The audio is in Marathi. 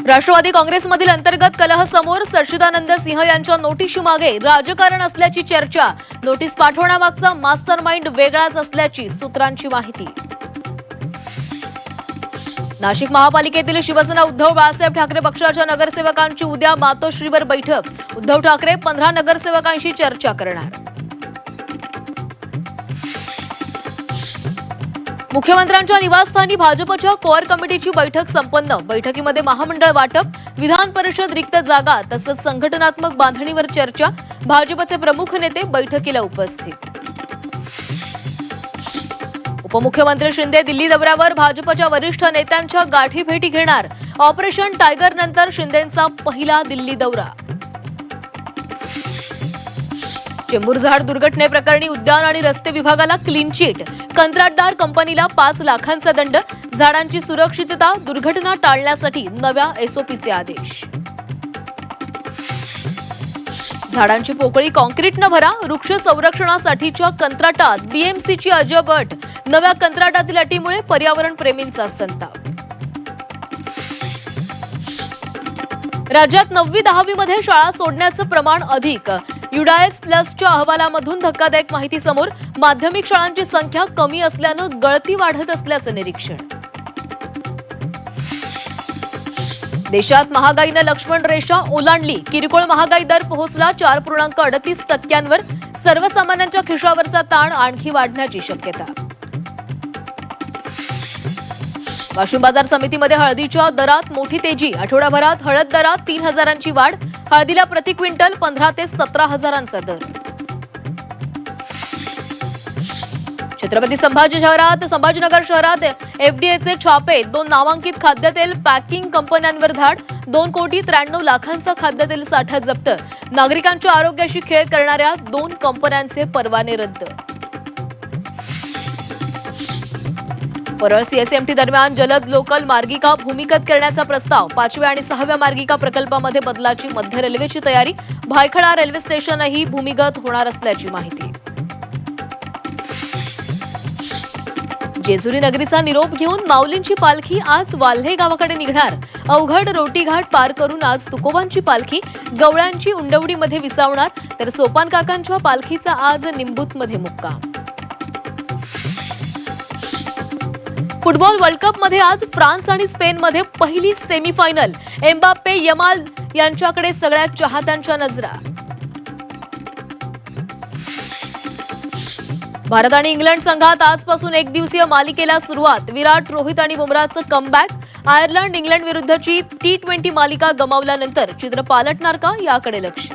राष्ट्रवादी काँग्रेसमधील अंतर्गत कलह समोर सच्चिदानंद सिंह यांच्या नोटीशीमागे राजकारण असल्याची चर्चा। नोटीस पाठवण्यामागचा मास्टरमाइंड वेगळाच असल्याची सूत्रांची माहिती। नाशिक महापालिकेतील शिवसेना उद्धव बाळासाहेब ठाकरे पक्षाच्या नगरसेवकांची उद्या मातोश्रीवर बैठक। उद्धव ठाकरे 15 नगरसेवकांशी चर्चा करणार। मुख्यमंत्र्यांच्या निवासस्थानी भाजपच्या कोअर कमिटीची बैठक संपन्न। बैठकीमध्ये महामंडळ वाटप, विधान परिषद रिक्त जागा तसंच संघटनात्मक बांधणीवर चर्चा। भाजपचे प्रमुख नेते बैठकीला उपस्थित। उपमुख्यमंत्री शिंदे दिल्ली दौऱ्यावर, भाजपच्या वरिष्ठ नेत्यांच्या गाठी भेटी घेणार। ऑपरेशन टायगर नंतर शिंदेंचा पहिला दिल्ली दौरा। चेंबूरझाड दुर्घटनेप्रकरणी उद्यान आणि रस्ते विभागाला क्लीन चिट। कंत्राटदार कंपनीला 5 लाखांचा दंड। झाडांची सुरक्षितता, दुर्घटना टाळण्यासाठी नव्या एसओपीचे आदेश। झाडांची पोकळी काँक्रीटनं भरा। वृक्ष संरक्षणासाठीच्या कंत्राटात बीएमसीची अजब अट। नव्या कंत्राटातील अटीमुळे पर्यावरण प्रेमींचा संताप। राज्यात 9वी-10वी मध्ये शाळा सोडण्याचं प्रमाण अधिक। युडाएस प्लसच्या अहवालामधून धक्कादायक माहिती समोर। माध्यमिक शाळांची संख्या कमी असल्यानं गळती वाढत असल्याचं निरीक्षण। देशात महागाईनं लक्ष्मण रेषा ओलांडली। किरकोळ महागाई दर पोहोचला 4.38%। सर्वसामान्यांच्या खिशावरचा ताण आणखी वाढण्याची शक्यता। वाशिम बाजार समितीमध्ये हळदीच्या दरात मोठी तेजी। आठवडाभरात हळद दरात 3,000ची वाढ। हळदीला प्रति क्विंटल 15 ते 17,000चा दर। छत्रपती संभाजीनगर शहरात एफडीएचे छापे। 2 नामांकित खाद्यतेल पॅकिंग कंपन्यांवर धाड। 2,93,00,000चा खाद्यतेल साठा जप्त। नागरिकांच्या आरोग्याशी खेळ करणाऱ्या 2 कंपन्यांचे परवाने रद्द। परळ सीएसएमटी दरम्यान जलद लोकल मार्गिका भूमिगत करण्याचा प्रस्ताव। 5व्या आणि 6व्या मार्गिका प्रकल्पामध्ये बदलाची मध्य रेल्वेची तयारी। भायखळा रेल्वे स्टेशनही भूमिगत होणार असल्याची माहिती। जेजुरी नगरीचा निरोप घेऊन माऊलींची पालखी आज वाल्हे गावाकडे निघणार। अवघड रोटीघाट पार करून आज तुकोबांची पालखी गवळ्यांची उंडवडीमध्ये विसावणार। तर सोपान काकांच्या पालखीचा आज निंबूतमध्ये मुक्काम। फुटबॉल वर्ल्ड कप मध्ये आज फ्रान्स आणि स्पेनमध्ये पहिली सेमीफायनल। एम्बाप्पे, यमाल यांच्याकडे सगळ्या चाहत्यांच्या नजरा। भारत आणि इंग्लंड संघात आजपासून एकदिवसीय मालिकेला सुरुवात। विराट, रोहित आणि बुमराहचं कमबॅक। आयर्लंड इंग्लंड विरुद्धची T20 मालिका गमावल्यानंतर चित्र पालटणार का, याकडे लक्ष।